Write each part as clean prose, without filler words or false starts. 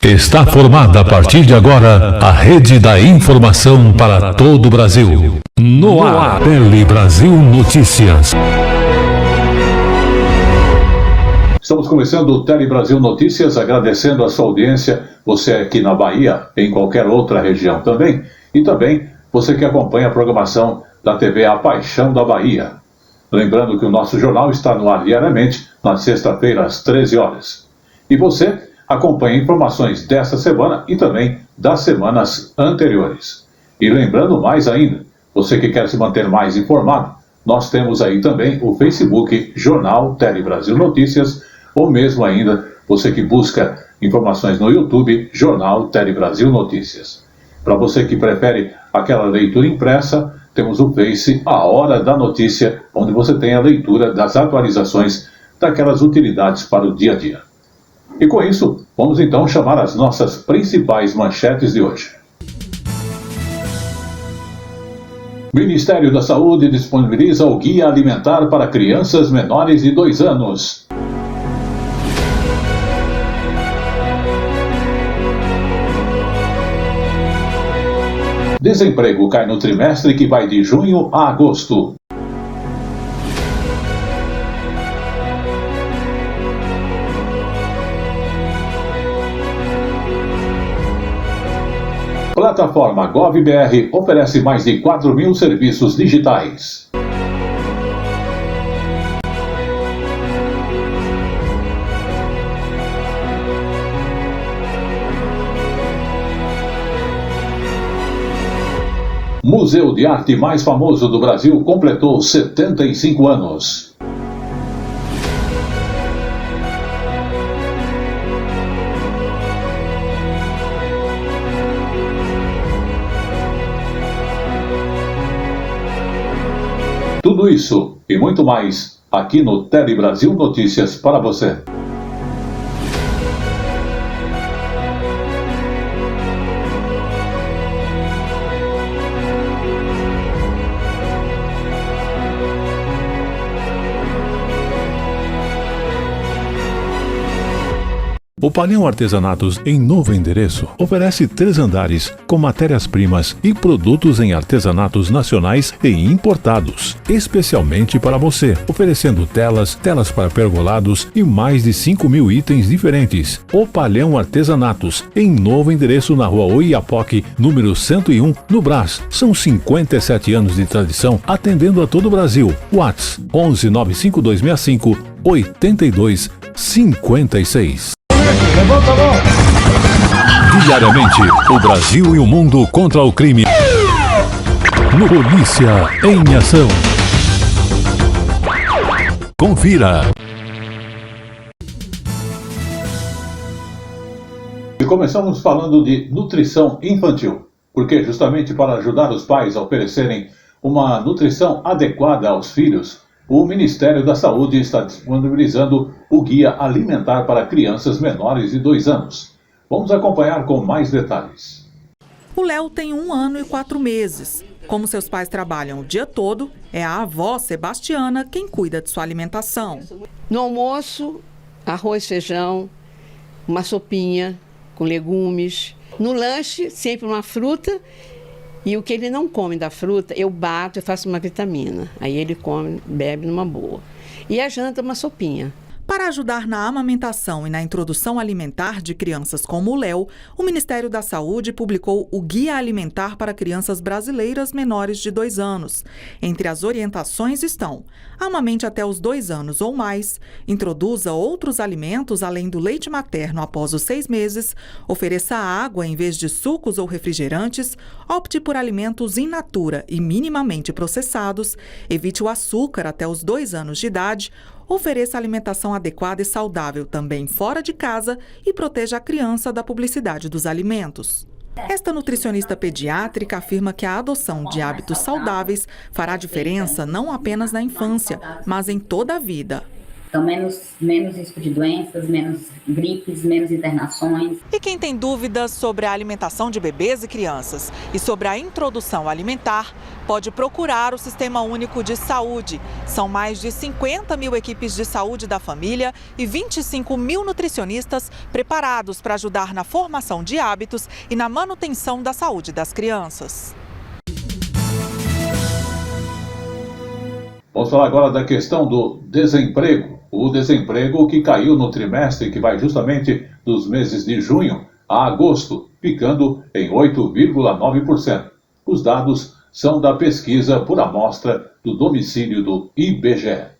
Está formada a partir de agora a Rede da Informação para todo o Brasil. No ar, Tele Brasil Notícias. Estamos começando o Tele Brasil Notícias, agradecendo a sua audiência, você aqui na Bahia, em qualquer outra região também, e também você que acompanha a programação da TV A Paixão da Bahia. Lembrando que o nosso jornal está no ar diariamente, na sexta-feira, às 13 horas. E você acompanha informações desta semana e também das semanas anteriores. E lembrando mais ainda, você que quer se manter mais informado, nós temos aí também o Facebook Jornal Tele Brasil Notícias, ou mesmo ainda você que busca informações no YouTube Jornal Tele Brasil Notícias. Para você que prefere aquela leitura impressa, temos o Face A Hora da Notícia, onde você tem a leitura das atualizações daquelas utilidades para o dia a dia. E com isso, vamos então chamar as nossas principais manchetes de hoje. Ministério da Saúde disponibiliza o Guia Alimentar para crianças menores de 2 anos. Desemprego cai no trimestre que vai de junho a agosto. Plataforma GovBR oferece mais de 4.000 serviços digitais. Museu de Arte mais famoso do Brasil completou 75 anos. Tudo isso e muito mais aqui no Tele Brasil Notícias para você. O Palião Artesanatos, em novo endereço, oferece 3 andares com matérias-primas e produtos em artesanatos nacionais e importados, especialmente para você, oferecendo telas para pergolados e mais de 5.000 itens diferentes. O Palião Artesanatos, em novo endereço na Rua Oiapoque, número 101, no Brás. São 57 anos de tradição, atendendo a todo o Brasil. WhatsApp 11 95265 8256. Levanta a mão! Diariamente, o Brasil e o mundo contra o crime. No Polícia em Ação. Confira. E começamos falando de nutrição infantil, porque justamente para ajudar os pais a oferecerem uma nutrição adequada aos filhos, o Ministério da Saúde está disponibilizando o Guia Alimentar para crianças menores de 2 anos. Vamos acompanhar com mais detalhes. O Léo tem 1 ano e 4 meses. Como seus pais trabalham o dia todo, é a avó Sebastiana quem cuida de sua alimentação. No almoço, arroz, feijão, uma sopinha com legumes. No lanche, sempre uma fruta. E o que ele não come da fruta, eu bato e faço uma vitamina. Aí ele come, bebe numa boa. E a janta, uma sopinha. Para ajudar na amamentação e na introdução alimentar de crianças como o Léo, o Ministério da Saúde publicou o Guia Alimentar para Crianças Brasileiras Menores de 2 anos. Entre as orientações estão: amamente até os 2 anos ou mais, introduza outros alimentos além do leite materno após os 6 meses, ofereça água em vez de sucos ou refrigerantes, opte por alimentos in natura e minimamente processados, evite o açúcar até os 2 anos de idade, ofereça alimentação adequada e saudável também fora de casa e proteja a criança da publicidade dos alimentos. Esta nutricionista pediátrica afirma que a adoção de hábitos saudáveis fará diferença não apenas na infância, mas em toda a vida. Então, menos risco de doenças, menos gripes, menos internações. E quem tem dúvidas sobre a alimentação de bebês e crianças e sobre a introdução alimentar, pode procurar o Sistema Único de Saúde. São mais de 50 mil equipes de saúde da família e 25 mil nutricionistas preparados para ajudar na formação de hábitos e na manutenção da saúde das crianças. Vamos falar agora da questão do desemprego. O desemprego que caiu no trimestre, que vai justamente dos meses de junho a agosto, ficando em 8,9%. Os dados são da pesquisa por amostra do domicílio do IBGE.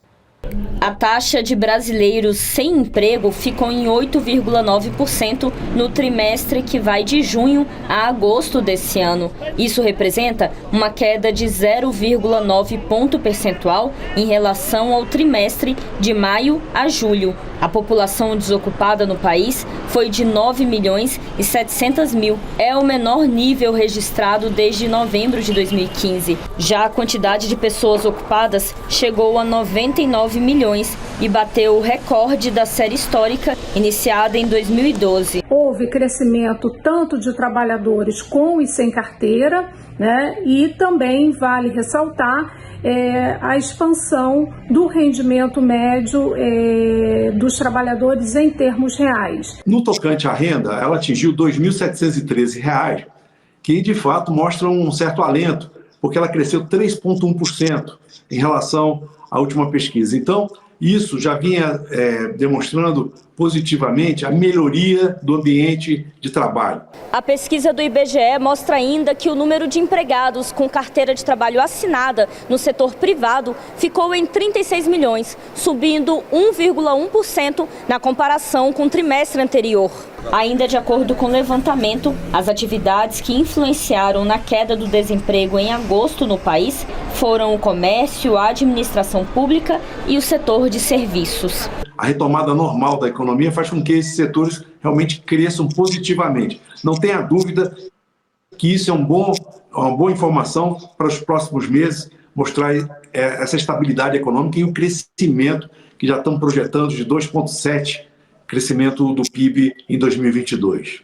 A taxa de brasileiros sem emprego ficou em 8,9% no trimestre que vai de junho a agosto desse ano. Isso representa uma queda de 0,9 ponto percentual em relação ao trimestre de maio a julho. A população desocupada no país foi de 9 milhões e 700 mil. É o menor nível registrado desde novembro de 2015. Já a quantidade de pessoas ocupadas chegou a 99 milhões e bateu o recorde da série histórica iniciada em 2012. Houve crescimento tanto de trabalhadores com e sem carteira, né? E também vale ressaltar a expansão do rendimento médio dos trabalhadores em termos reais. No tocante à renda, ela atingiu R$ 2.713, que de fato mostra um certo alento, porque ela cresceu 3,1% em relação à última pesquisa. Então, isso já vinha demonstrando positivamente a melhoria do ambiente de trabalho. A pesquisa do IBGE mostra ainda que o número de empregados com carteira de trabalho assinada no setor privado ficou em 36 milhões, subindo 1,1% na comparação com o trimestre anterior. Ainda de acordo com o levantamento, as atividades que influenciaram na queda do desemprego em agosto no país foram o comércio, a administração pública e o setor de serviços. A retomada normal da economia faz com que esses setores realmente cresçam positivamente. Não tenha dúvida que isso é uma boa informação para os próximos meses, mostrar essa estabilidade econômica e o crescimento que já estamos projetando de 2,7%, crescimento do PIB em 2022.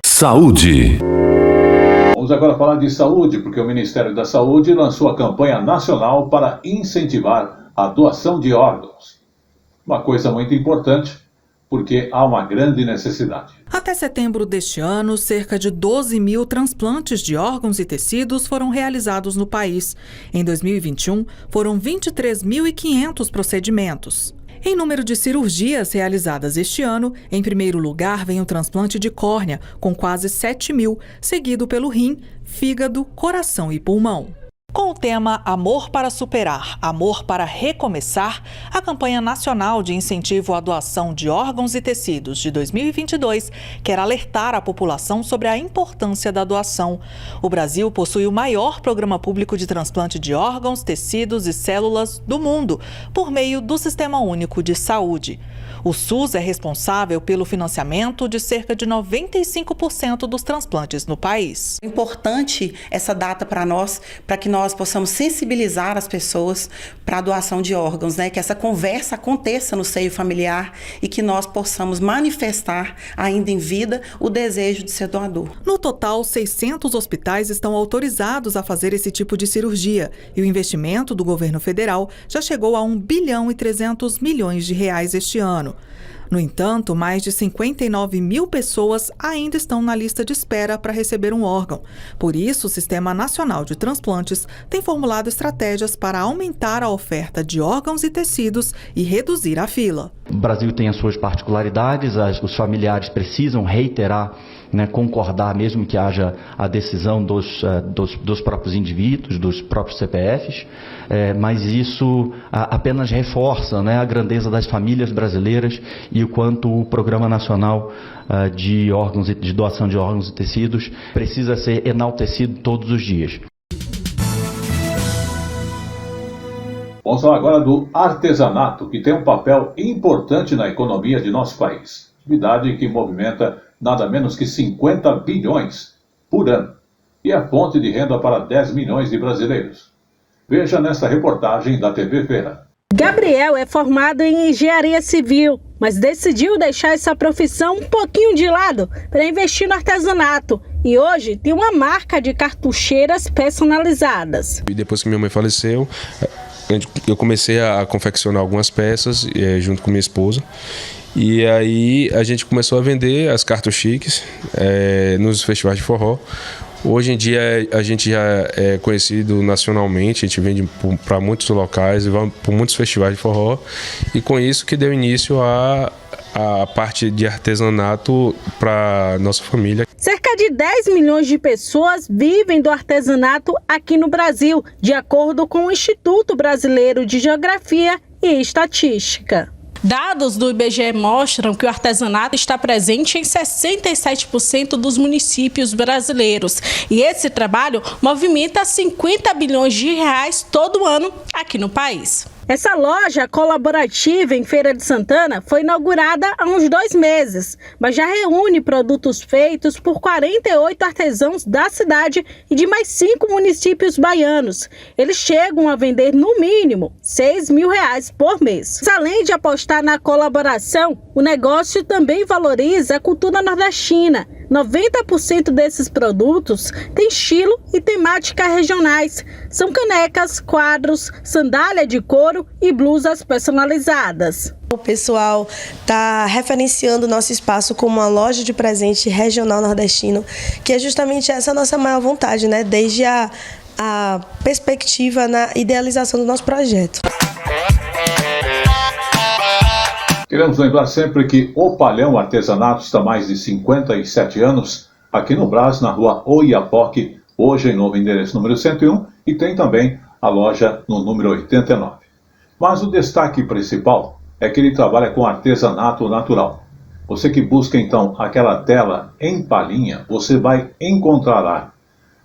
Saúde. Vamos agora falar de saúde, porque o Ministério da Saúde lançou a campanha nacional para incentivar a doação de órgãos. Uma coisa muito importante, porque há uma grande necessidade. Até setembro deste ano, cerca de 12 mil transplantes de órgãos e tecidos foram realizados no país. Em 2021, foram 23.500 procedimentos. Em número de cirurgias realizadas este ano, em primeiro lugar vem o transplante de córnea, com quase 7 mil, seguido pelo rim, fígado, coração e pulmão. Com o tema Amor para Superar, Amor para Recomeçar, a campanha nacional de incentivo à doação de órgãos e tecidos de 2022 quer alertar a população sobre a importância da doação. O Brasil possui o maior programa público de transplante de órgãos, tecidos e células do mundo, por meio do Sistema Único de Saúde. O SUS é responsável pelo financiamento de cerca de 95% dos transplantes no país. É importante essa data para nós, para que nós possamos sensibilizar as pessoas para a doação de órgãos, né? Que essa conversa aconteça no seio familiar e que nós possamos manifestar ainda em vida o desejo de ser doador. No total, 600 hospitais estão autorizados a fazer esse tipo de cirurgia e o investimento do governo federal já chegou a 1 bilhão e 300 milhões de reais este ano. No entanto, mais de 59 mil pessoas ainda estão na lista de espera para receber um órgão. Por isso, o Sistema Nacional de Transplantes tem formulado estratégias para aumentar a oferta de órgãos e tecidos e reduzir a fila. O Brasil tem as suas particularidades, os familiares precisam reiterar, concordar, mesmo que haja a decisão dos próprios indivíduos, dos próprios CPFs, mas isso apenas reforça a grandeza das famílias brasileiras e o quanto o Programa Nacional de doação de órgãos e tecidos precisa ser enaltecido todos os dias. Vamos falar agora do artesanato, que tem um papel importante na economia de nosso país. Atividade que movimenta nada menos que 50 bilhões por ano e é fonte de renda para 10 milhões de brasileiros. Veja nessa reportagem da TV Feira. Gabriel é formado em engenharia civil, mas decidiu deixar essa profissão um pouquinho de lado para investir no artesanato. E hoje tem uma marca de cartucheiras personalizadas. E depois que minha mãe faleceu, eu comecei a confeccionar algumas peças junto com minha esposa. E aí a gente começou a vender as cartuchiques nos festivais de forró. Hoje em dia a gente já é conhecido nacionalmente, a gente vende para muitos locais e vai para muitos festivais de forró. E com isso que deu início a parte de artesanato para nossa família. Cerca de 10 milhões de pessoas vivem do artesanato aqui no Brasil, de acordo com o Instituto Brasileiro de Geografia e Estatística. Dados do IBGE mostram que o artesanato está presente em 67% dos municípios brasileiros. E esse trabalho movimenta 50 bilhões de reais todo ano aqui no país. Essa loja colaborativa em Feira de Santana foi inaugurada há uns 2 meses, mas já reúne produtos feitos por 48 artesãos da cidade e de mais 5 municípios baianos. Eles chegam a vender no mínimo R$6 mil por mês. Além de apostar na colaboração, o negócio também valoriza a cultura nordestina. 90% desses produtos têm estilo e temática regionais. São canecas, quadros, sandália de couro e blusas personalizadas. O pessoal está referenciando o nosso espaço como uma loja de presente regional nordestino, que é justamente essa nossa maior vontade, né? Desde a perspectiva na idealização do nosso projeto. Queremos lembrar sempre que o Palhão Artesanato está há mais de 57 anos aqui no Brás, na rua Oiapoque, hoje em novo endereço número 101, e tem também a loja no número 89. Mas o destaque principal é que ele trabalha com artesanato natural. Você que busca então aquela tela em palhinha, você vai encontrar lá.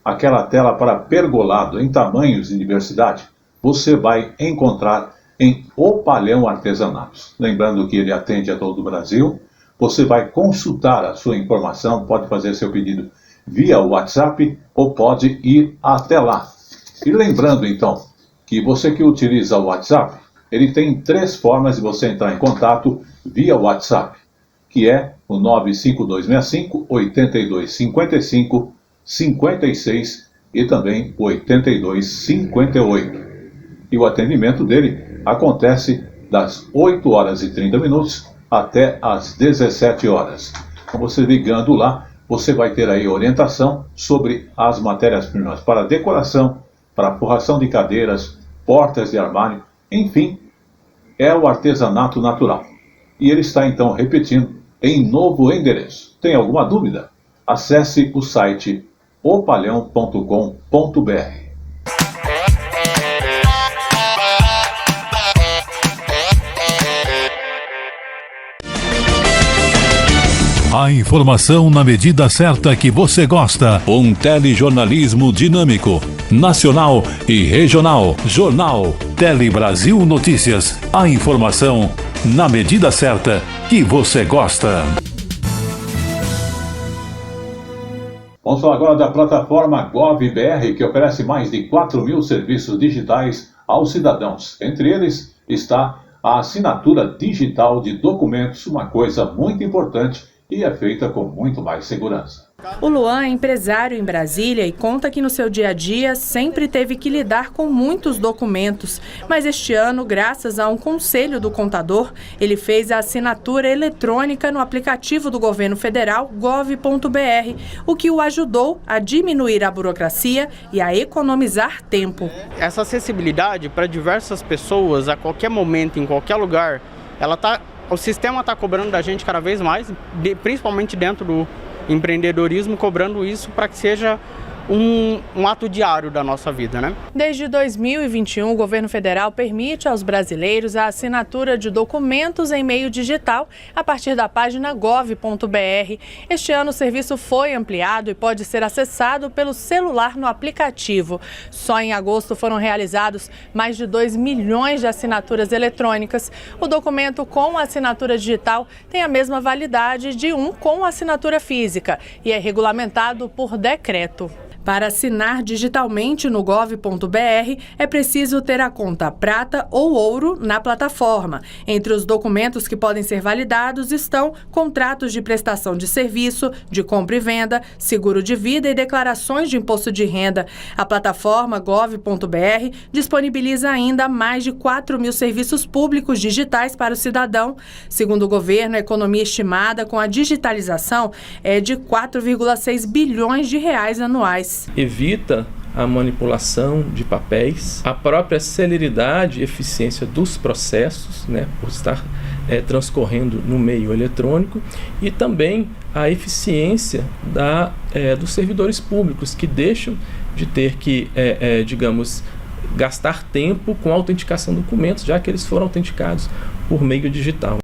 Aquela tela para pergolado em tamanhos e diversidade, você vai encontrar em O Palhão Artesanatos. Lembrando que ele atende a todo o Brasil. Você vai consultar a sua informação, pode fazer seu pedido via WhatsApp ou pode ir até lá. E lembrando então que você que utiliza o WhatsApp, ele tem 3 formas de você entrar em contato via WhatsApp, que é o 95265 8255 56 e também 8258. E o atendimento dele acontece das 8 horas e 30 minutos até as 17 horas. Então você ligando lá, você vai ter aí orientação sobre as matérias-primas para decoração, para forração de cadeiras, portas de armário, enfim, é o artesanato natural. E ele está então repetindo em novo endereço. Tem alguma dúvida? Acesse o site opalhão.com.br. A informação na medida certa que você gosta. Um telejornalismo dinâmico, nacional e regional. Jornal Tele Brasil Notícias. A informação na medida certa que você gosta. Vamos falar agora da plataforma GovBR, que oferece mais de 4.000 serviços digitais aos cidadãos. Entre eles está a assinatura digital de documentos, uma coisa muito importante e é feita com muito mais segurança. O Luan é empresário em Brasília e conta que no seu dia a dia sempre teve que lidar com muitos documentos. Mas este ano, graças a um conselho do contador, ele fez a assinatura eletrônica no aplicativo do governo federal gov.br, o que o ajudou a diminuir a burocracia e a economizar tempo. Essa acessibilidade para diversas pessoas, a qualquer momento, em qualquer lugar, o sistema está cobrando da gente cada vez mais, principalmente dentro do empreendedorismo, cobrando isso para que seja um ato diário da nossa vida, né? Desde 2021, o governo federal permite aos brasileiros a assinatura de documentos em meio digital a partir da página gov.br. Este ano o serviço foi ampliado e pode ser acessado pelo celular no aplicativo. Só em agosto foram realizados mais de 2 milhões de assinaturas eletrônicas. O documento com assinatura digital tem a mesma validade de um com assinatura física e é regulamentado por decreto. Para assinar digitalmente no gov.br, é preciso ter a conta prata ou ouro na plataforma. Entre os documentos que podem ser validados estão contratos de prestação de serviço, de compra e venda, seguro de vida e declarações de imposto de renda. A plataforma gov.br disponibiliza ainda mais de 4 mil serviços públicos digitais para o cidadão. Segundo o governo, a economia estimada com a digitalização é de 4,6 bilhões de reais anuais. Evita a manipulação de papéis, a própria celeridade e eficiência dos processos, por estar transcorrendo no meio eletrônico, e também a eficiência dos servidores públicos, que deixam de ter que, gastar tempo com a autenticação de documentos, já que eles foram autenticados por meio digital.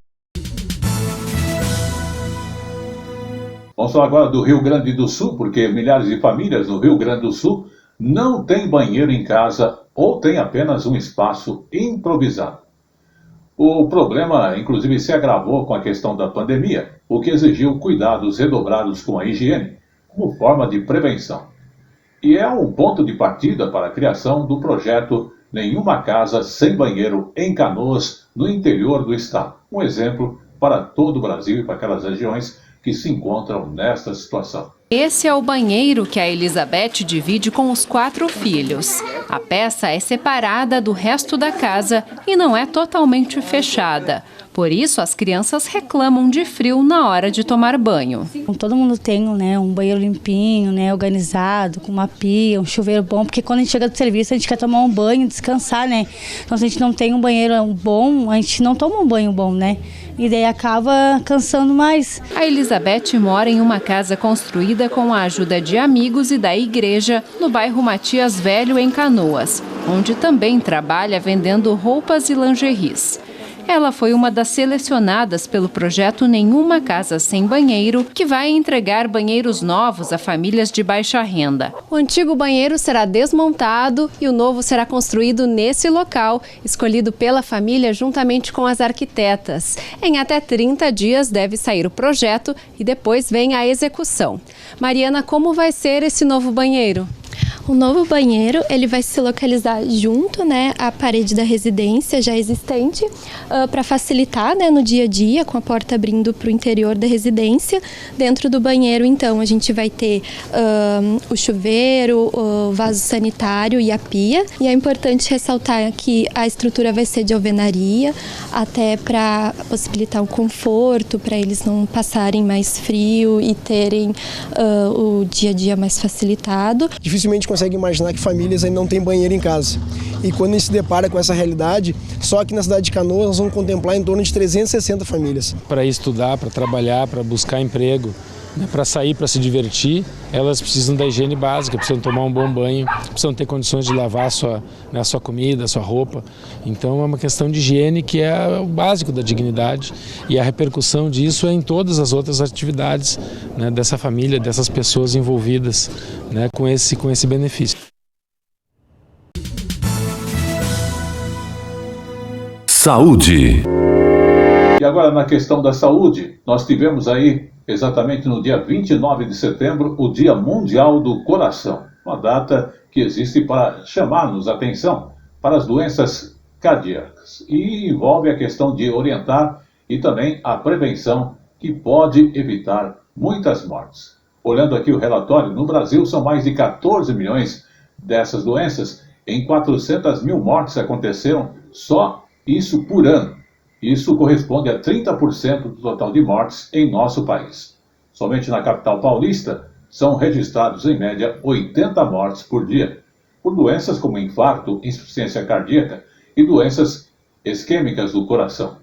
Vamos falar agora do Rio Grande do Sul, porque milhares de famílias no Rio Grande do Sul não têm banheiro em casa ou têm apenas um espaço improvisado. O problema, inclusive, se agravou com a questão da pandemia, o que exigiu cuidados redobrados com a higiene como forma de prevenção. E é um ponto de partida para a criação do projeto Nenhuma Casa Sem Banheiro em Canoas, no interior do estado. Um exemplo para todo o Brasil e para aquelas regiões que se encontram nesta situação. Esse é o banheiro que a Elizabeth divide com os 4 filhos. A peça é separada do resto da casa e não é totalmente fechada. Por isso, as crianças reclamam de frio na hora de tomar banho. Todo mundo tem um banheiro limpinho, organizado, com uma pia, um chuveiro bom, porque quando a gente chega do serviço, a gente quer tomar um banho, descansar, Então, se a gente não tem um banheiro bom, a gente não toma um banho bom, E daí acaba cansando mais. A Elizabeth mora em uma casa construída com a ajuda de amigos e da igreja no bairro Matias Velho, em Canoas, onde também trabalha vendendo roupas e lingeries. Ela foi uma das selecionadas pelo projeto Nenhuma Casa Sem Banheiro, que vai entregar banheiros novos a famílias de baixa renda. O antigo banheiro será desmontado e o novo será construído nesse local, escolhido pela família juntamente com as arquitetas. Em até 30 dias deve sair o projeto e depois vem a execução. Mariana, como vai ser esse novo banheiro? O novo banheiro, ele vai se localizar junto, à parede da residência já existente, para facilitar, no dia a dia, com a porta abrindo para o interior da residência. Dentro do banheiro, então, a gente vai ter o chuveiro, o vaso sanitário e a pia. E é importante ressaltar que a estrutura vai ser de alvenaria, até para possibilitar um conforto, para eles não passarem mais frio e terem o dia a dia mais facilitado. Dificilmente consegue imaginar que famílias ainda não têm banheiro em casa. E quando a gente se depara com essa realidade, só aqui na cidade de Canoas nós vamos contemplar em torno de 360 famílias. Para estudar, para trabalhar, para buscar emprego, para sair, para se divertir, elas precisam da higiene básica, precisam tomar um bom banho, precisam ter condições de lavar a sua comida, a sua roupa. Então é uma questão de higiene que é o básico da dignidade, e a repercussão disso é em todas as outras atividades dessa família, dessas pessoas envolvidas com esse benefício. Saúde. E agora, na questão da saúde, nós tivemos aí, exatamente no dia 29 de setembro, o Dia Mundial do Coração. Uma data que existe para chamar-nos a atenção para as doenças cardíacas. E envolve a questão de orientar e também a prevenção, que pode evitar muitas mortes. Olhando aqui o relatório, no Brasil são mais de 14 milhões dessas doenças. Em 400 mil mortes aconteceram só isso por ano. Isso corresponde a 30% do total de mortes em nosso país. Somente na capital paulista são registrados, em média, 80 mortes por dia, por doenças como infarto, insuficiência cardíaca e doenças isquêmicas do coração.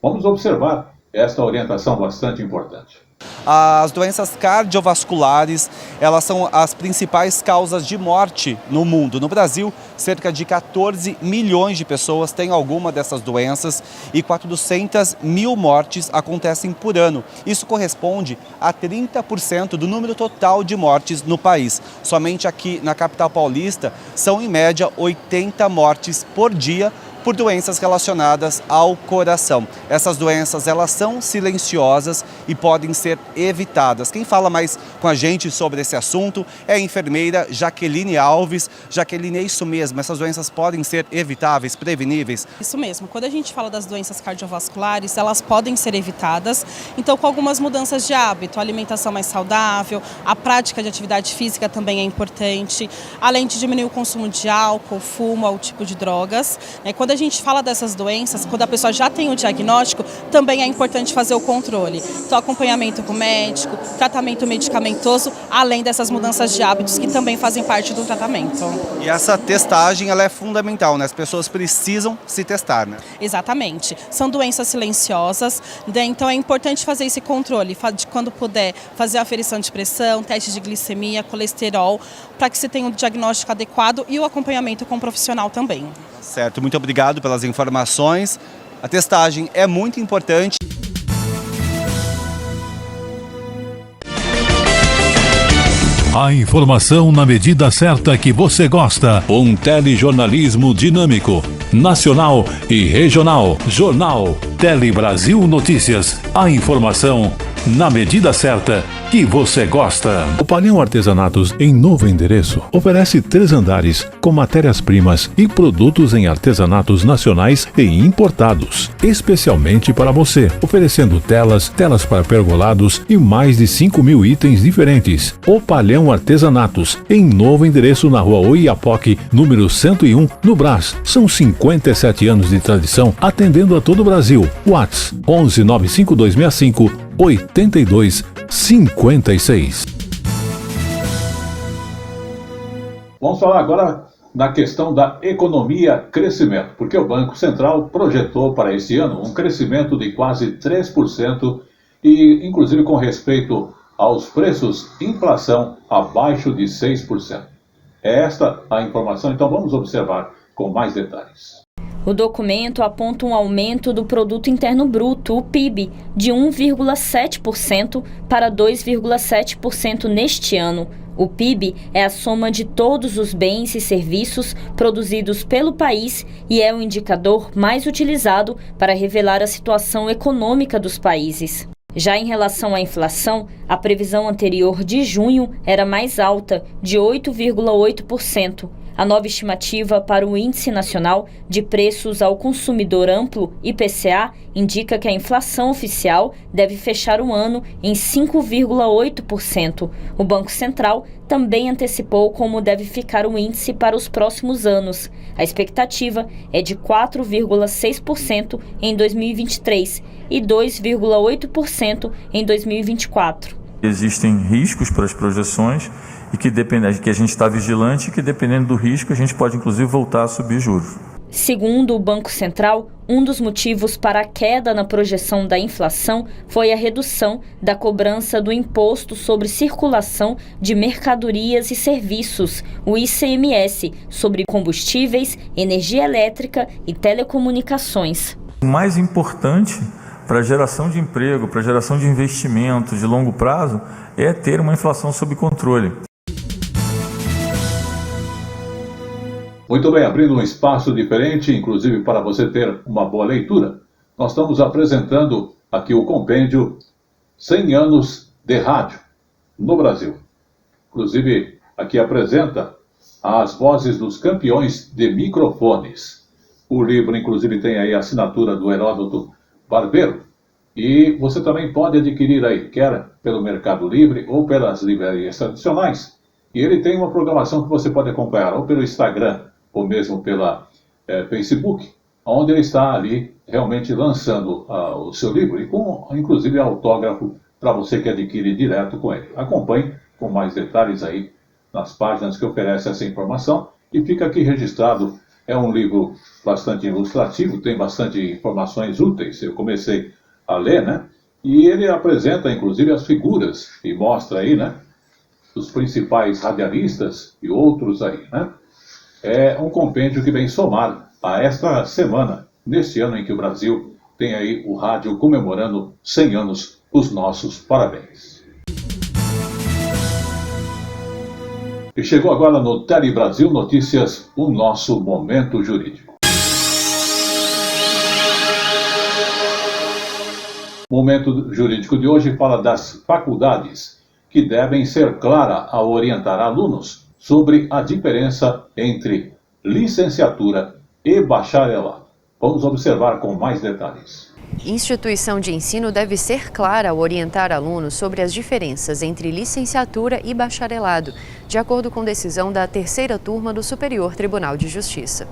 Vamos observar esta orientação bastante importante. As doenças cardiovasculares, elas são as principais causas de morte no mundo. No Brasil, cerca de 14 milhões de pessoas têm alguma dessas doenças e 400 mil mortes acontecem por ano. Isso corresponde a 30% do número total de mortes no país. Somente aqui na capital paulista são, em média, 80 mortes por dia por doenças relacionadas ao coração. Essas doenças, elas são silenciosas e podem ser evitadas. Quem fala mais com a gente sobre esse assunto é a enfermeira Jaqueline Alves. Jaqueline, é isso mesmo, essas doenças podem ser evitáveis, preveníveis? Isso mesmo, quando a gente fala das doenças cardiovasculares, elas podem ser evitadas, então com algumas mudanças de hábito, a alimentação mais saudável, a prática de atividade física também é importante, além de diminuir o consumo de álcool, fumo, ou tipo de drogas. Quando a gente fala dessas doenças, quando a pessoa já tem o diagnóstico, também é importante fazer o controle. Então, acompanhamento com o médico, tratamento medicamentoso, além dessas mudanças de hábitos que também fazem parte do tratamento. E essa testagem, ela é fundamental, né? As pessoas precisam se testar, né? Exatamente. São doenças silenciosas, então é importante fazer esse controle, de quando puder fazer a aferição de pressão, teste de glicemia, colesterol, para que você tenha um diagnóstico adequado e o acompanhamento com o profissional também. Certo, muito obrigado pelas informações. A testagem é muito importante. A informação na medida certa que você gosta. Um telejornalismo dinâmico, nacional e regional. Jornal Tele Brasil Notícias. A informação na medida certa que você gosta. O Palhão Artesanatos, em novo endereço, oferece 3 andares com matérias-primas e produtos em artesanatos nacionais e importados, especialmente para você, oferecendo telas para pergolados e mais de 5.000 itens diferentes. O Palhão Artesanatos, em novo endereço na Rua Oiapoque, número 101, no Brás. São 57 anos de tradição, atendendo a todo o Brasil. WhatsApp 11 95265 8256. Vamos falar agora na questão da economia crescimento, porque o Banco Central projetou para esse ano um crescimento de quase 3% e, inclusive, com respeito aos preços, inflação abaixo de 6%. É esta a informação, então vamos observar com mais detalhes. O documento aponta um aumento do Produto Interno Bruto, o PIB, de 1,7% para 2,7% neste ano. O PIB é a soma de todos os bens e serviços produzidos pelo país e é o indicador mais utilizado para revelar a situação econômica dos países. Já em relação à inflação, a previsão anterior de junho era mais alta, de 8,8%. A nova estimativa para o Índice Nacional de Preços ao Consumidor Amplo, IPCA, indica que a inflação oficial deve fechar o ano em 5,8%. O Banco Central também antecipou como deve ficar o índice para os próximos anos. A expectativa é de 4,6% em 2023 e 2,8% em 2024. Existem riscos para as projeções e que a gente está vigilante e que, dependendo do risco, a gente pode, inclusive, voltar a subir juros. Segundo o Banco Central, um dos motivos para a queda na projeção da inflação foi a redução da cobrança do Imposto sobre Circulação de Mercadorias e Serviços, o ICMS, sobre combustíveis, energia elétrica e telecomunicações. O mais importante para a geração de emprego, para a geração de investimento de longo prazo, é ter uma inflação sob controle. Muito bem, abrindo um espaço diferente, inclusive para você ter uma boa leitura, nós estamos apresentando aqui o compêndio 100 anos de rádio no Brasil. Inclusive, aqui apresenta as vozes dos campeões de microfones. O livro, inclusive, tem aí a assinatura do Heródoto Barbeiro. E você também pode adquirir aí, quer pelo Mercado Livre ou pelas livrarias tradicionais. E ele tem uma programação que você pode acompanhar ou pelo Instagram ou mesmo pela Facebook, onde ele está ali realmente lançando o seu livro e com, inclusive, autógrafo para você que adquire direto com ele. Acompanhe com mais detalhes aí nas páginas que oferecem essa informação e fica aqui registrado. É um livro bastante ilustrativo, tem bastante informações úteis. Eu comecei a ler, né? E ele apresenta, inclusive, as figuras e mostra aí, né? Os principais radialistas e outros aí, né? É um compêndio que vem somar a esta semana, neste ano em que o Brasil tem aí o rádio comemorando 100 anos. Os nossos parabéns. E chegou agora no Tele Brasil Notícias, o nosso Momento Jurídico. O Momento Jurídico de hoje fala das faculdades, que devem ser claras ao orientar alunos sobre a diferença entre licenciatura e bacharelado. Vamos observar com mais detalhes. Instituição de ensino deve ser clara ao orientar alunos sobre as diferenças entre licenciatura e bacharelado, de acordo com decisão da terceira turma do Superior Tribunal de Justiça.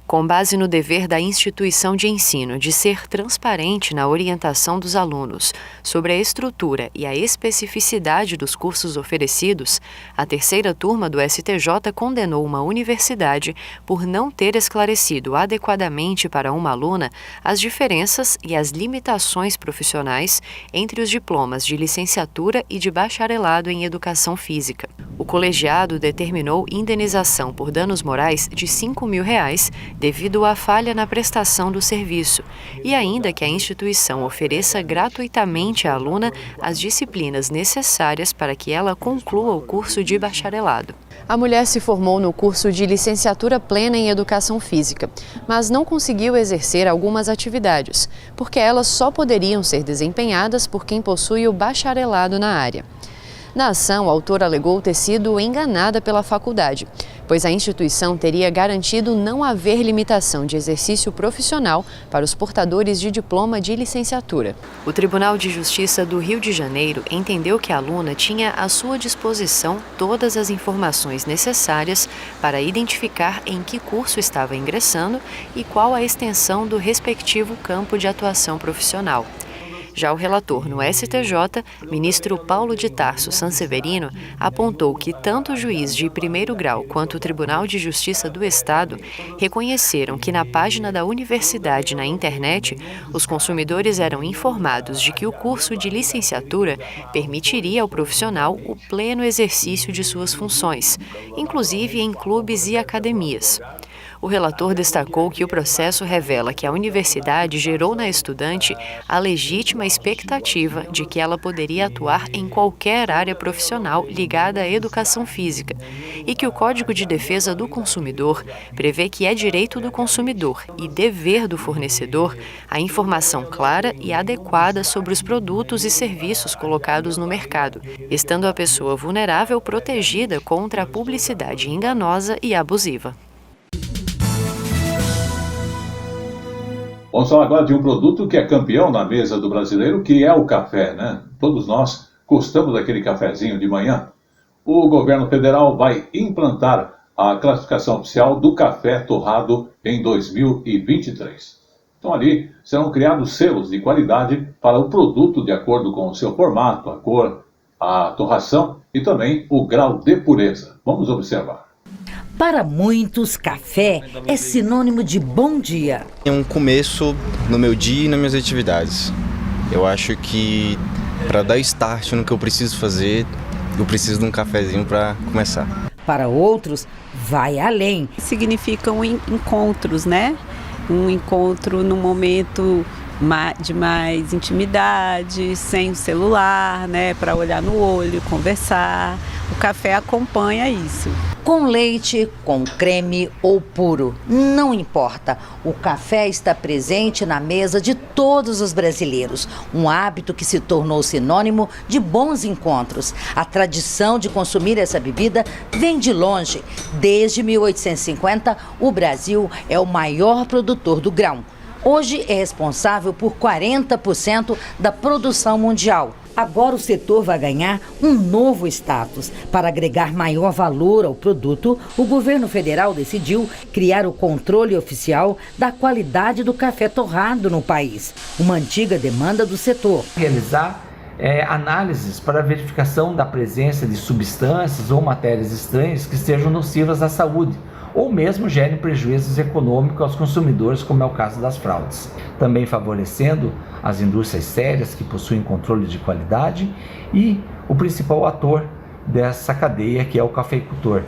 Com base no dever da instituição de ensino de ser transparente na orientação dos alunos sobre a estrutura e a especificidade dos cursos oferecidos, a terceira turma do STJ condenou uma universidade por não ter esclarecido adequadamente para uma aluna as diferenças e as limitações profissionais entre os diplomas de licenciatura e de bacharelado em educação física. O colegiado determinou indenização por danos morais de R$ 5.000 devido à falha na prestação do serviço, e ainda que a instituição ofereça gratuitamente à aluna as disciplinas necessárias para que ela conclua o curso de bacharelado. A mulher se formou no curso de licenciatura plena em educação física, mas não conseguiu exercer algumas atividades, porque elas só poderiam ser desempenhadas por quem possui o bacharelado na área. Na ação, a autora alegou ter sido enganada pela faculdade, pois a instituição teria garantido não haver limitação de exercício profissional para os portadores de diploma de licenciatura. O Tribunal de Justiça do Rio de Janeiro entendeu que a aluna tinha à sua disposição todas as informações necessárias para identificar em que curso estava ingressando e qual a extensão do respectivo campo de atuação profissional. Já o relator no STJ, ministro Paulo de Tarso Sanseverino, apontou que tanto o juiz de primeiro grau quanto o Tribunal de Justiça do Estado reconheceram que na página da universidade na internet, os consumidores eram informados de que o curso de licenciatura permitiria ao profissional o pleno exercício de suas funções, inclusive em clubes e academias. O relator destacou que o processo revela que a universidade gerou na estudante a legítima expectativa de que ela poderia atuar em qualquer área profissional ligada à educação física e que o Código de Defesa do Consumidor prevê que é direito do consumidor e dever do fornecedor a informação clara e adequada sobre os produtos e serviços colocados no mercado, estando a pessoa vulnerável protegida contra a publicidade enganosa e abusiva. Vamos falar agora de um produto que é campeão na mesa do brasileiro, que é o café, né? Todos nós gostamos daquele cafezinho de manhã. O governo federal vai implantar a classificação oficial do café torrado em 2023. Então ali serão criados selos de qualidade para o produto de acordo com o seu formato, a cor, a torração e também o grau de pureza. Vamos observar. Para muitos, café é sinônimo de bom dia. É um começo no meu dia e nas minhas atividades. Eu acho que para dar start no que eu preciso fazer, eu preciso de um cafezinho para começar. Para outros, vai além. Significam encontros, né? Um encontro num momento de mais intimidade, sem o celular, né? Para olhar no olho, conversar. O café acompanha isso. Com leite, com creme ou puro, não importa. O café está presente na mesa de todos os brasileiros. Um hábito que se tornou sinônimo de bons encontros. A tradição de consumir essa bebida vem de longe. Desde 1850, o Brasil é o maior produtor do grão. Hoje é responsável por 40% da produção mundial. Agora o setor vai ganhar um novo status. Para agregar maior valor ao produto, o governo federal decidiu criar o controle oficial da qualidade do café torrado no país, uma antiga demanda do setor. Realizar análises para verificação da presença de substâncias ou matérias estranhas que sejam nocivas à saúde, ou mesmo gerem prejuízos econômicos aos consumidores, como é o caso das fraudes. Também favorecendo as indústrias sérias que possuem controle de qualidade e o principal ator dessa cadeia, que é o cafeicultor.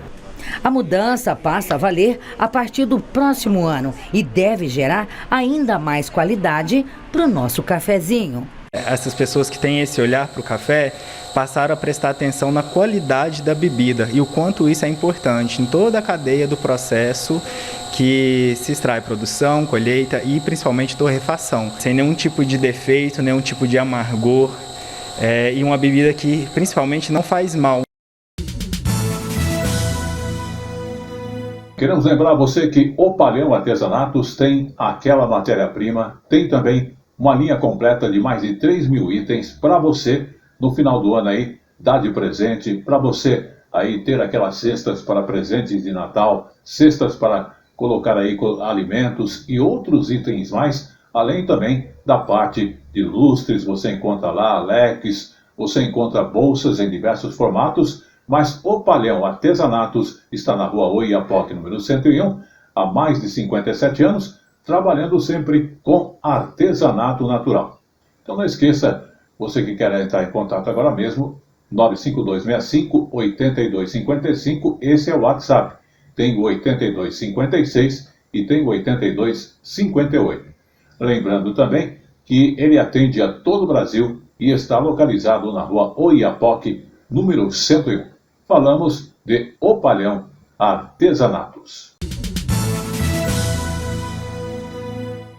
A mudança passa a valer a partir do próximo ano e deve gerar ainda mais qualidade para o nosso cafezinho. Essas pessoas que têm esse olhar para o café passaram a prestar atenção na qualidade da bebida e o quanto isso é importante em toda a cadeia do processo que se extrai produção, colheita e principalmente torrefação, sem nenhum tipo de defeito, nenhum tipo de amargor, e uma bebida que principalmente não faz mal. Queremos lembrar você que o Palhão Artesanatos tem aquela matéria-prima, tem também uma linha completa de mais de 3.000 itens para você, no final do ano aí, dar de presente, para você aí ter aquelas cestas para presentes de Natal, cestas para colocar aí alimentos e outros itens mais, além também da parte de lustres, você encontra lá leques, você encontra bolsas em diversos formatos, mas o Palhão Artesanatos está na rua Oiapoque, número 101, há mais de 57 anos, trabalhando sempre com artesanato natural. Então não esqueça, você que quer entrar em contato agora mesmo, 95265-8255, esse é o WhatsApp. Tem o 8256 e tem o 8258. Lembrando também que ele atende a todo o Brasil e está localizado na rua Oiapoque, número 101. Falamos de O Palhão Artesanatos.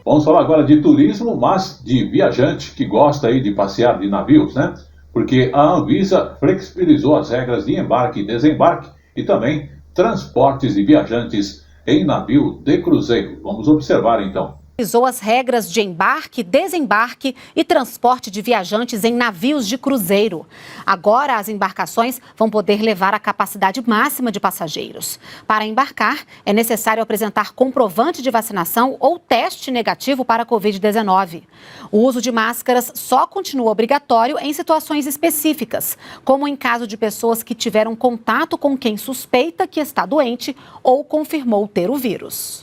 Vamos falar agora de turismo, mas de viajante que gosta aí de passear de navios, né? Porque a Anvisa flexibilizou as regras de embarque e desembarque e também transportes de viajantes em navio de cruzeiro. Vamos observar então. Flexibilizou as regras de embarque, desembarque e transporte de viajantes em navios de cruzeiro. Agora, as embarcações vão poder levar a capacidade máxima de passageiros. Para embarcar, é necessário apresentar comprovante de vacinação ou teste negativo para a Covid-19. O uso de máscaras só continua obrigatório em situações específicas, como em caso de pessoas que tiveram contato com quem suspeita que está doente ou confirmou ter o vírus.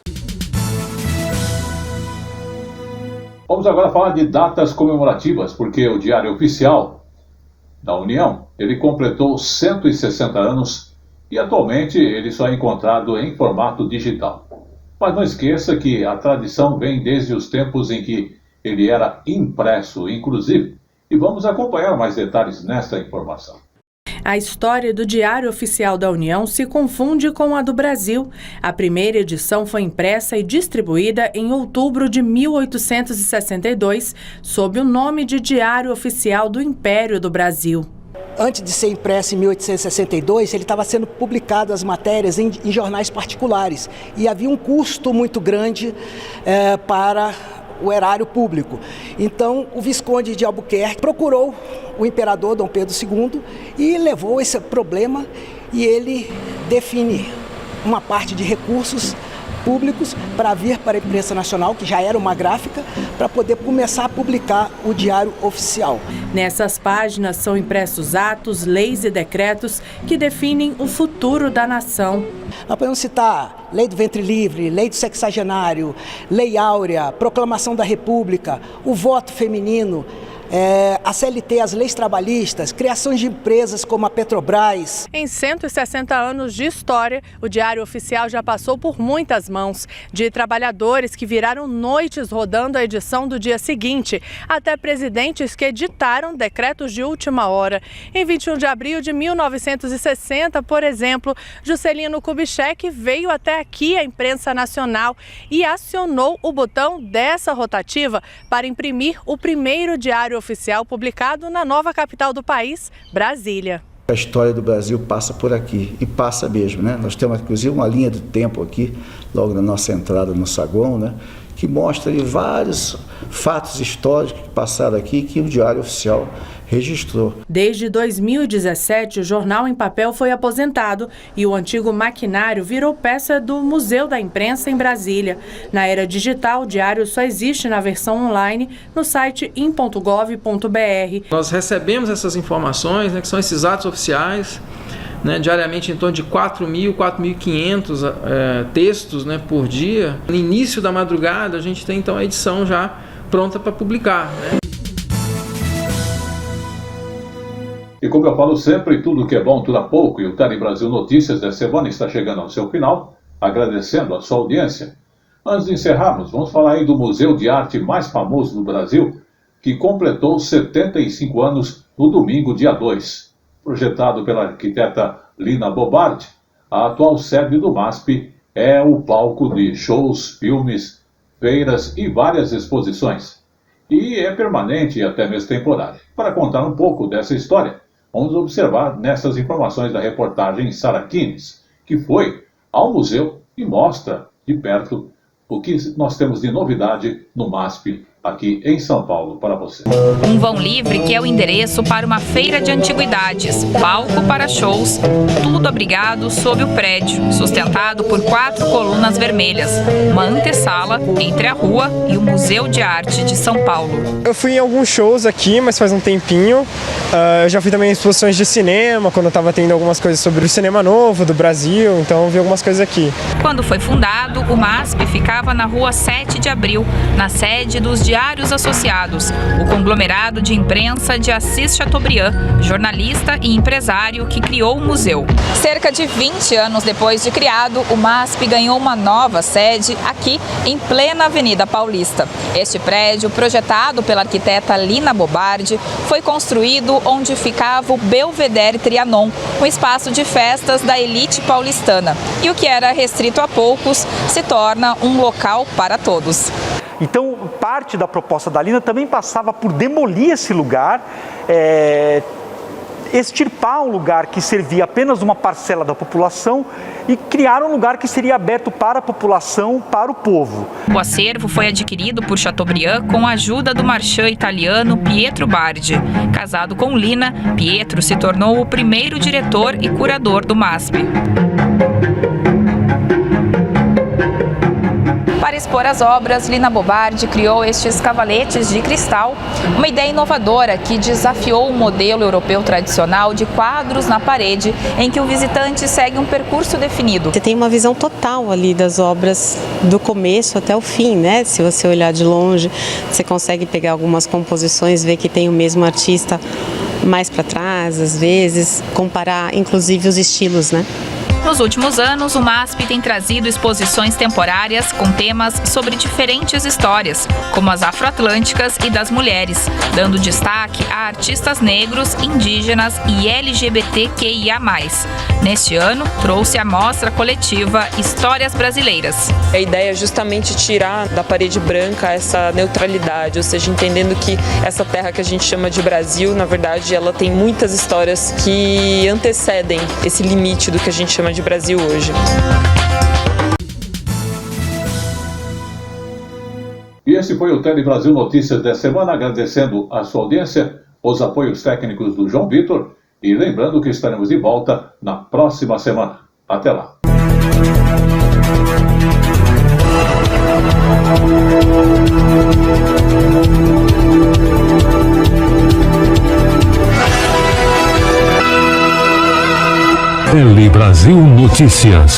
Vamos agora falar de datas comemorativas, porque o Diário Oficial da União, ele completou 160 anos e atualmente ele só é encontrado em formato digital. Mas não esqueça que a tradição vem desde os tempos em que ele era impresso, inclusive. E vamos acompanhar mais detalhes nesta informação. A história do Diário Oficial da União se confunde com a do Brasil. A primeira edição foi impressa e distribuída em outubro de 1862, sob o nome de Diário Oficial do Império do Brasil. Antes de ser impresso em 1862, ele estava sendo publicado as matérias em jornais particulares. E havia um custo muito grande para o erário público. Então, o Visconde de Albuquerque procurou o imperador Dom Pedro II e levou esse problema e ele define uma parte de recursos públicos para vir para a imprensa nacional, que já era uma gráfica, para poder começar a publicar o Diário Oficial. Nessas páginas são impressos atos, leis e decretos que definem o futuro da nação. Nós podemos citar Lei do Ventre Livre, Lei do Sexagenário, Lei Áurea, Proclamação da República, o voto feminino, a CLT, as leis trabalhistas, criações de empresas como a Petrobras. Em 160 anos de história, o Diário Oficial já passou por muitas mãos, de trabalhadores que viraram noites rodando a edição do dia seguinte, até presidentes que editaram decretos de última hora. Em 21 de abril de 1960, por exemplo, Juscelino Kubitschek veio até aqui à imprensa nacional e acionou o botão dessa rotativa para imprimir o primeiro Diário Oficial publicado na nova capital do país, Brasília. A história do Brasil passa por aqui, e passa mesmo, né? Nós temos inclusive uma linha do tempo aqui, logo na nossa entrada no saguão, né? Que mostra aí vários fatos históricos que passaram aqui que o Diário Oficial registrou. Desde 2017, o jornal em papel foi aposentado e o antigo maquinário virou peça do Museu da Imprensa em Brasília. Na era digital, o diário só existe na versão online no site in.gov.br. Nós recebemos essas informações, né, que são esses atos oficiais, né, diariamente em torno de 4.000, 4.500 textos, né, por dia. No início da madrugada, a gente tem então a edição já pronta para publicar, né? E como eu falo sempre, tudo que é bom dura pouco, e o Tele Brasil Notícias da semana está chegando ao seu final, agradecendo a sua audiência. Antes de encerrarmos, vamos falar aí do museu de arte mais famoso do Brasil, que completou 75 anos no domingo, dia 2. Projetado pela arquiteta Lina Bobardi, a atual sede do MASP é o palco de shows, filmes, feiras e várias exposições. E é permanente e até mesmo temporário. Para contar um pouco dessa história, vamos observar nessas informações da reportagem Sara Kines, que foi ao museu e mostra de perto o que nós temos de novidade no MASP aqui em São Paulo para você. Um vão livre que é o endereço para uma feira de antiguidades, palco para shows, tudo abrigado sob o prédio, sustentado por 4 colunas vermelhas, uma antessala entre a rua e o Museu de Arte de São Paulo. Eu fui em alguns shows aqui, mas faz um tempinho. Eu já fui também em exposições de cinema, quando eu estava tendo algumas coisas sobre o cinema novo do Brasil, então eu vi algumas coisas aqui. Quando foi fundado, o MASP ficava na rua 7 de Abril, na sede dos Diários Associados, o conglomerado de imprensa de Assis Chateaubriand, jornalista e empresário que criou o museu. Cerca de 20 anos depois de criado, o MASP ganhou uma nova sede aqui em plena Avenida Paulista. Este prédio, projetado pela arquiteta Lina Bobardi, foi construído onde ficava o Belvedere Trianon, um espaço de festas da elite paulistana. E o que era restrito a poucos se torna um local para todos. Então, parte da proposta da Lina também passava por demolir esse lugar, extirpar um lugar que servia apenas uma parcela da população e criar um lugar que seria aberto para a população, para o povo. O acervo foi adquirido por Chateaubriand com a ajuda do marchand italiano Pietro Bardi. Casado com Lina, Pietro se tornou o primeiro diretor e curador do MASP. Para expor as obras, Lina Bobardi criou estes cavaletes de cristal, uma ideia inovadora que desafiou o modelo europeu tradicional de quadros na parede, em que o visitante segue um percurso definido. Você tem uma visão total ali das obras, do começo até o fim, né? Se você olhar de longe, você consegue pegar algumas composições, ver que tem o mesmo artista mais para trás, às vezes, comparar inclusive os estilos, né? Nos últimos anos, o MASP tem trazido exposições temporárias com temas sobre diferentes histórias, como as afroatlânticas e das mulheres, dando destaque a artistas negros, indígenas e LGBTQIA+. Neste ano, trouxe a mostra coletiva Histórias Brasileiras. A ideia é justamente tirar da parede branca essa neutralidade, ou seja, entendendo que essa terra que a gente chama de Brasil, na verdade, ela tem muitas histórias que antecedem esse limite do que a gente chama de Brasil hoje. E esse foi o Tele Brasil Notícias desta semana, agradecendo a sua audiência, os apoios técnicos do João Vitor e lembrando que estaremos de volta na próxima semana. Até lá. Tele Brasil Notícias.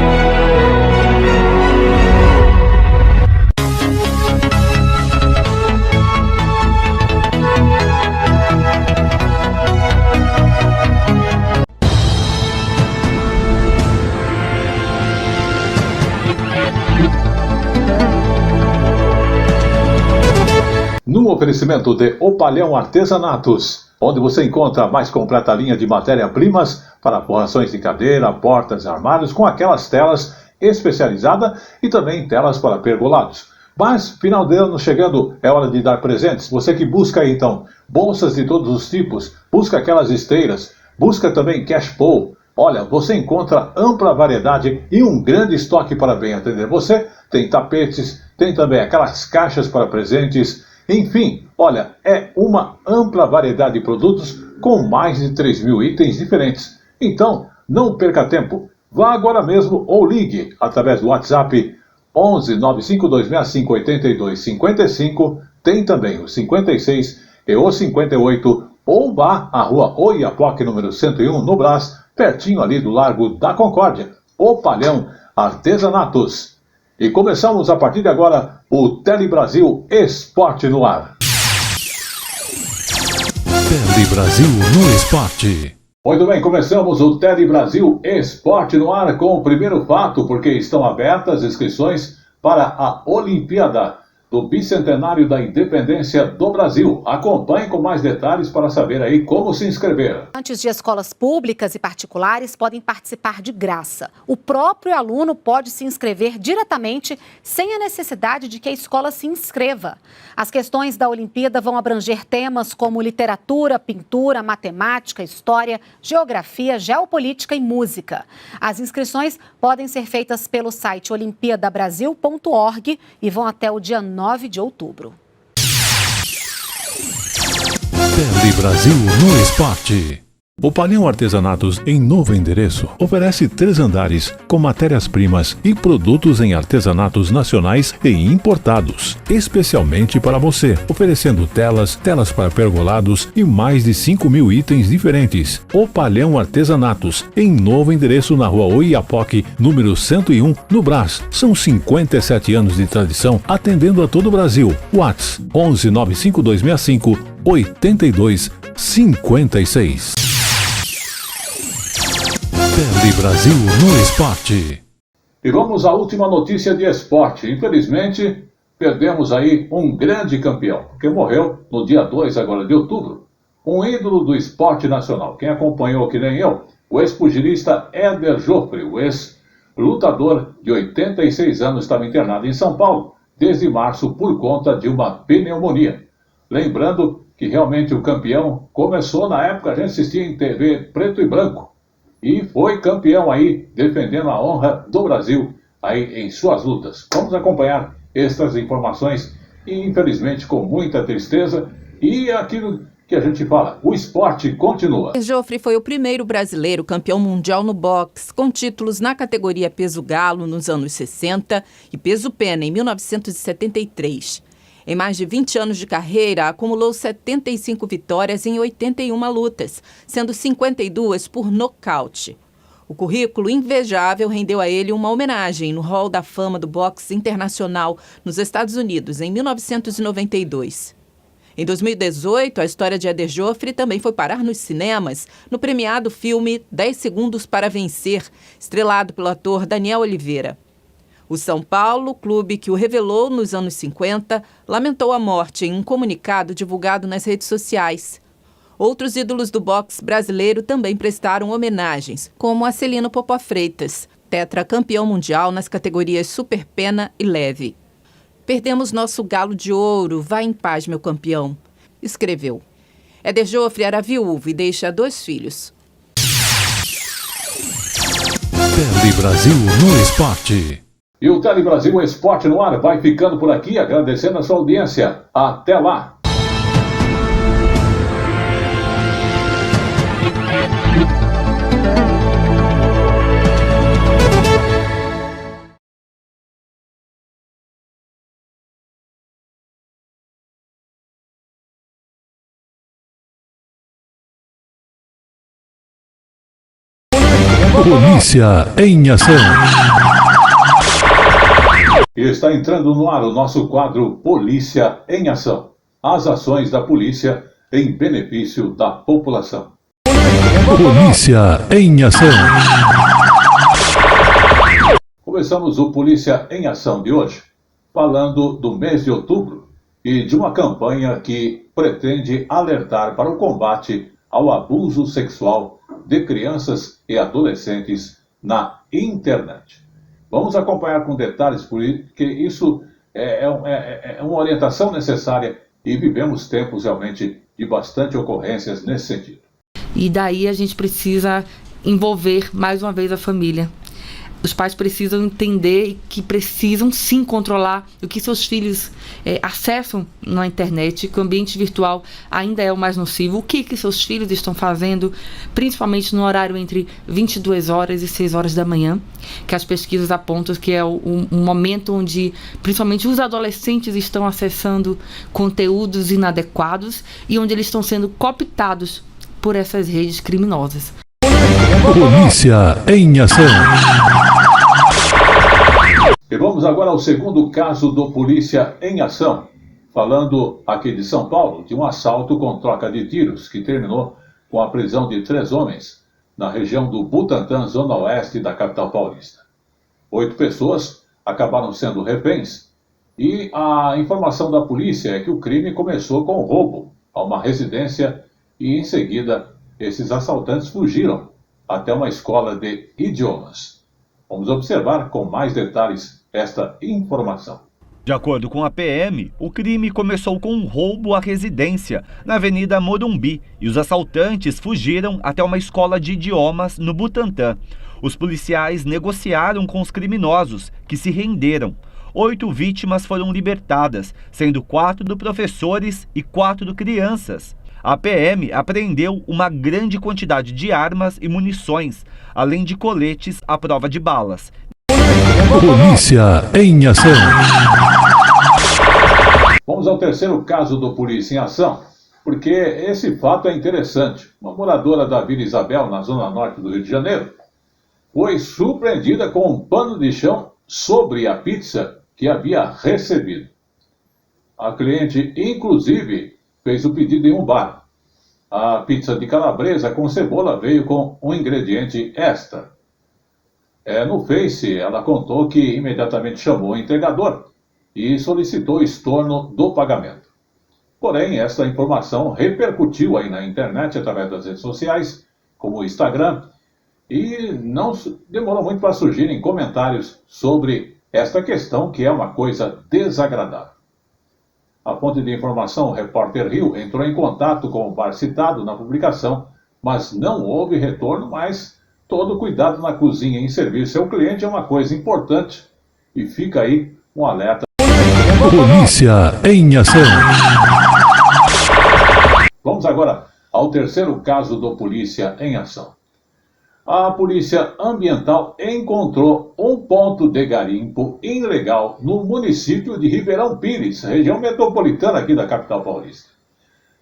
No oferecimento de Opalhão Artesanatos, onde você encontra a mais completa linha de matéria-primas para forrações de cadeira, portas e armários com aquelas telas especializadas e também telas para pergolados. Mas, final de ano chegando, é hora de dar presentes. Você que busca aí, então, bolsas de todos os tipos, busca aquelas esteiras, busca também cash pool. Olha, você encontra ampla variedade e um grande estoque para bem atender você. Tem tapetes, tem também aquelas caixas para presentes. Enfim, olha, é uma ampla variedade de produtos com mais de 3.000 itens diferentes. Então, não perca tempo. Vá agora mesmo ou ligue através do WhatsApp 11 95265 8255. Tem também o 56 e o 58. Ou vá à rua Oiapoque, número 101, no Brás, pertinho ali do Largo da Concórdia. Opalhão Artesanatos. E começamos a partir de agora o Tele Brasil Esporte no Ar. Tele Brasil no Esporte. Muito bem, começamos o Tele Brasil Esporte no Ar com o primeiro fato, porque estão abertas inscrições para a Olimpíada do bicentenário da independência do Brasil. Acompanhe com mais detalhes para saber aí como se inscrever. Estudantes de escolas públicas e particulares podem participar de graça. O próprio aluno pode se inscrever diretamente sem a necessidade de que a escola se inscreva. As questões da Olimpíada vão abranger temas como literatura, pintura, matemática, história, geografia, geopolítica e música. As inscrições podem ser feitas pelo site olimpiadabrasil.org e vão até o dia 9 de outubro. Tele Brasil no Esporte. O Palião Artesanatos, em novo endereço, oferece 3 andares com matérias-primas e produtos em artesanatos nacionais e importados, especialmente para você, oferecendo telas para pergolados e mais de 5.000 itens diferentes. O Palião Artesanatos, em novo endereço na Rua Oiapoque, número 101, no Brás. São 57 anos de tradição, atendendo a todo o Brasil. WhatsApp 11 95265 8256. Tele Brasil no Esporte. E vamos à última notícia de esporte. Infelizmente, perdemos aí um grande campeão, porque morreu no dia 2 agora de outubro. Um ídolo do esporte nacional. Quem acompanhou, que nem eu, o ex-pugilista Éder Joffre, o ex-lutador de 86 anos, estava internado em São Paulo desde março por conta de uma pneumonia. Lembrando que realmente o campeão começou na época, a gente assistia em TV preto e branco. E foi campeão aí, defendendo a honra do Brasil aí em suas lutas. Vamos acompanhar estas informações e, infelizmente, com muita tristeza. E aquilo que a gente fala, o esporte continua. Joffre foi o primeiro brasileiro campeão mundial no boxe, com títulos na categoria peso galo nos anos 60 e peso pena em 1973. Em mais de 20 anos de carreira, acumulou 75 vitórias em 81 lutas, sendo 52 por nocaute. O currículo invejável rendeu a ele uma homenagem no Hall da Fama do Boxe Internacional nos Estados Unidos, em 1992. Em 2018, a história de Éder Joffre também foi parar nos cinemas, no premiado filme 10 Segundos para Vencer, estrelado pelo ator Daniel Oliveira. O São Paulo, clube que o revelou nos anos 50, lamentou a morte em um comunicado divulgado nas redes sociais. Outros ídolos do boxe brasileiro também prestaram homenagens, como Acelino Popó Freitas, tetracampeão mundial nas categorias super pena e leve. Perdemos nosso galo de ouro, vá em paz, meu campeão, escreveu. Éder Joffre era viúvo e deixa 2 filhos. Tele Brasil no Esporte. E o Tele Brasil Esporte no ar vai ficando por aqui, agradecendo a sua audiência. Até lá! Polícia em ação. E está entrando no ar o nosso quadro Polícia em Ação. As ações da polícia em benefício da população. Polícia em ação. Começamos o Polícia em Ação de hoje, falando do mês de outubro e de uma campanha que pretende alertar para o combate ao abuso sexual de crianças e adolescentes na internet. Vamos acompanhar com detalhes, porque isso é uma orientação necessária e vivemos tempos realmente de bastante ocorrências nesse sentido. E daí a gente precisa envolver mais uma vez a família. Os pais precisam entender que precisam sim controlar o que seus filhos acessam na internet, que o ambiente virtual ainda é o mais nocivo, o que seus filhos estão fazendo, principalmente no horário entre 22 horas e 6 horas da manhã, que as pesquisas apontam que é um momento onde principalmente os adolescentes estão acessando conteúdos inadequados e onde eles estão sendo cooptados por essas redes criminosas. Polícia em ação. E vamos agora ao segundo caso do Polícia em Ação, falando aqui de São Paulo, de um assalto com troca de tiros que terminou com a prisão de 3 homens na região do Butantã, zona oeste da capital paulista. 8 pessoas acabaram sendo reféns E a informação da polícia é que o crime começou com roubo a uma residência e, em seguida, esses assaltantes fugiram até uma escola de idiomas. Vamos observar com mais detalhes esta informação. De acordo com a PM, o crime começou com um roubo à residência na Avenida Morumbi e os assaltantes fugiram até uma escola de idiomas no Butantã. Os policiais negociaram com os criminosos, que se renderam. 8 vítimas foram libertadas, sendo 4 professores e 4 crianças. A PM apreendeu uma grande quantidade de armas e munições, além de coletes à prova de balas. Polícia em ação. Vamos ao terceiro caso do Polícia em Ação, porque esse fato é interessante. Uma moradora da Vila Isabel, na zona norte do Rio de Janeiro, foi surpreendida com um pano de chão sobre a pizza que havia recebido. A cliente, inclusive, fez o pedido em um bar. A pizza de calabresa com cebola veio com um ingrediente extra. No Face, ela contou que imediatamente chamou o entregador e solicitou estorno do pagamento. Porém, essa informação repercutiu aí na internet através das redes sociais, como o Instagram, e não demorou muito para surgirem comentários sobre esta questão, que é uma coisa desagradável. A fonte de informação, o Repórter Rio, entrou em contato com o bar citado na publicação, mas não houve retorno, mas todo cuidado na cozinha em servir seu cliente é uma coisa importante. E fica aí um alerta. Polícia em ação. Vamos agora ao terceiro caso do Polícia em Ação. A Polícia Ambiental encontrou um ponto de garimpo ilegal no município de Ribeirão Pires, região metropolitana aqui da capital paulista.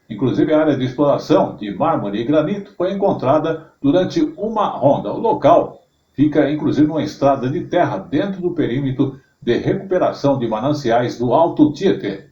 Inclusive, a área de exploração de mármore e granito foi encontrada durante uma ronda. O local fica, inclusive, numa estrada de terra dentro do perímetro de recuperação de mananciais do Alto Tietê.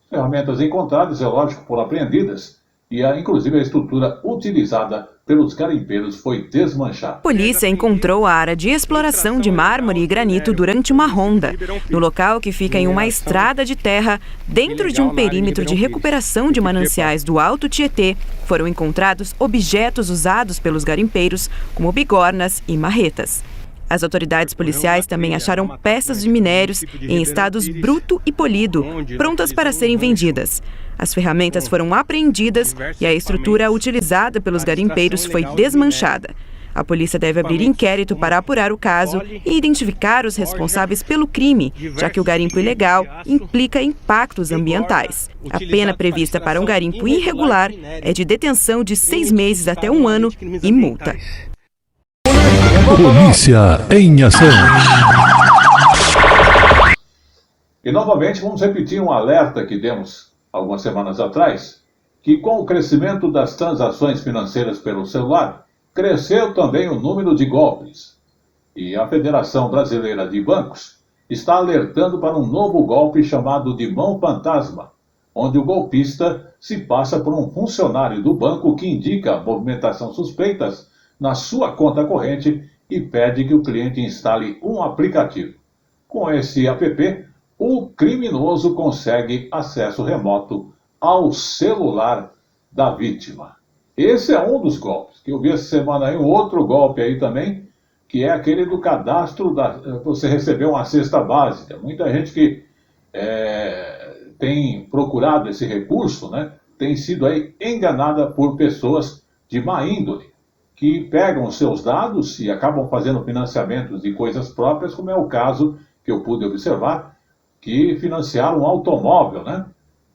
As ferramentas encontradas, é lógico, foram apreendidas e, inclusive, a estrutura utilizada pelos garimpeiros foi desmanchada. A polícia encontrou a área de exploração de mármore e granito durante uma ronda, no local que fica em uma estrada de terra, dentro de um perímetro de recuperação de mananciais do Alto Tietê. Foram encontrados objetos usados pelos garimpeiros, como bigornas e marretas. As autoridades policiais também acharam peças de minérios em estados bruto e polido, prontas para serem vendidas. As ferramentas foram apreendidas e a estrutura utilizada pelos garimpeiros foi desmanchada. A polícia deve abrir inquérito para apurar o caso e identificar os responsáveis pelo crime, já que o garimpo ilegal implica impactos ambientais. A pena prevista para um garimpo irregular é de detenção de 6 meses até 1 ano e multa. Polícia em ação. E novamente vamos repetir um alerta que demos algumas semanas atrás, que com o crescimento das transações financeiras pelo celular, cresceu também o número de golpes. E a Federação Brasileira de Bancos está alertando para um novo golpe chamado de mão fantasma, onde o golpista se passa por um funcionário do banco que indica movimentação suspeitas na sua conta corrente e pede que o cliente instale um aplicativo. Com esse app, o criminoso consegue acesso remoto ao celular da vítima. Esse é um dos golpes, que eu vi essa semana aí, um outro golpe aí também, que é aquele do cadastro, você recebeu uma cesta básica. Muita gente que tem procurado esse recurso, né, tem sido aí enganada por pessoas de má índole, que pegam os seus dados e acabam fazendo financiamentos de coisas próprias, como é o caso que eu pude observar, que financiaram um automóvel, né,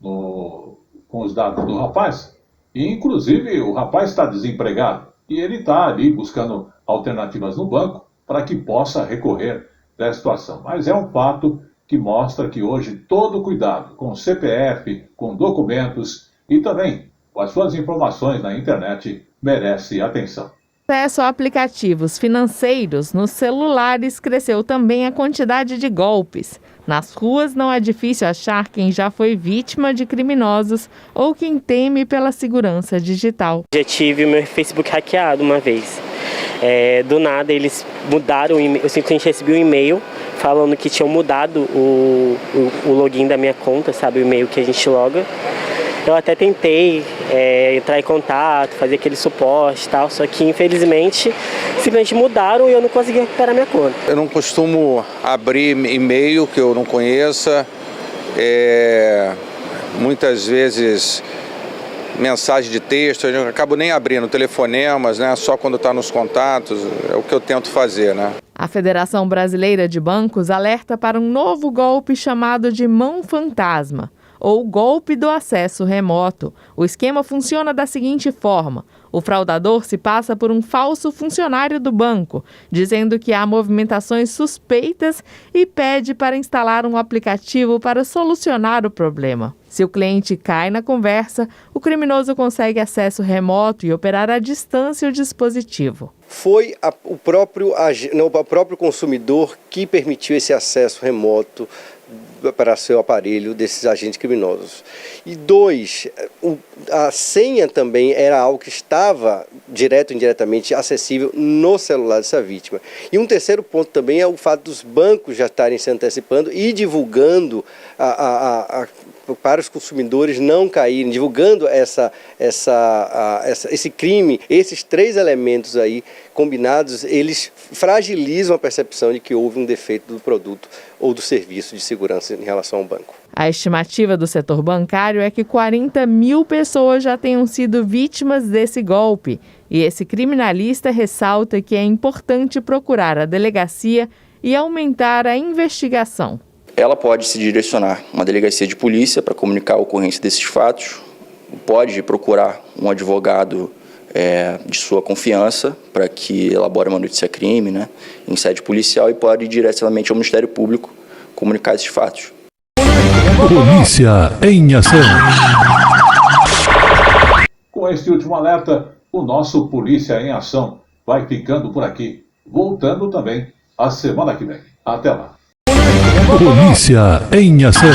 com os dados do rapaz. E, inclusive, o rapaz está desempregado e ele está ali buscando alternativas no banco para que possa recorrer da situação. Mas é um fato que mostra que hoje todo cuidado com o CPF, com documentos e também com as suas informações na internet merece atenção. Acesso a aplicativos financeiros nos celulares cresceu também a quantidade de golpes. Nas ruas não é difícil achar quem já foi vítima de criminosos ou quem teme pela segurança digital. Já tive o meu Facebook hackeado uma vez. Do nada eles mudaram, eu simplesmente recebi um e-mail falando que tinham mudado o login da minha conta, sabe, o e-mail que a gente loga. Eu até tentei entrar em contato, fazer aquele suporte e tal, só que infelizmente simplesmente mudaram e eu não consegui recuperar minha conta. Eu não costumo abrir e-mail que eu não conheça, muitas vezes mensagem de texto, eu acabo nem abrindo telefonemas, né? Só quando está nos contatos, é o que eu tento fazer, né? A Federação Brasileira de Bancos alerta para um novo golpe chamado de mão fantasma, ou golpe do acesso remoto. O esquema funciona da seguinte forma: o fraudador se passa por um falso funcionário do banco, dizendo que há movimentações suspeitas e pede para instalar um aplicativo para solucionar o problema. Se o cliente cai na conversa, o criminoso consegue acesso remoto e operar à distância o dispositivo. Foi o próprio consumidor que permitiu esse acesso remoto para seu aparelho desses agentes criminosos. E 2, a senha também era algo que estava direto ou indiretamente acessível no celular dessa vítima. E um terceiro ponto também é o fato dos bancos já estarem se antecipando e divulgando para os consumidores não caírem, divulgando esse crime. Esses 3 elementos aí combinados, eles fragilizam a percepção de que houve um defeito do produto ou do serviço de segurança em relação ao banco. A estimativa do setor bancário é que 40 mil pessoas já tenham sido vítimas desse golpe. E esse criminalista ressalta que é importante procurar a delegacia e aumentar a investigação. Ela pode se direcionar a uma delegacia de polícia para comunicar a ocorrência desses fatos, pode procurar um advogado de sua confiança para que elabore uma notícia-crime, né, em sede policial, e pode ir diretamente ao Ministério Público comunicar esses fatos. Polícia em ação. Com este último alerta, o nosso Polícia em Ação vai ficando por aqui, voltando também a semana que vem. Até lá. Polícia em ação.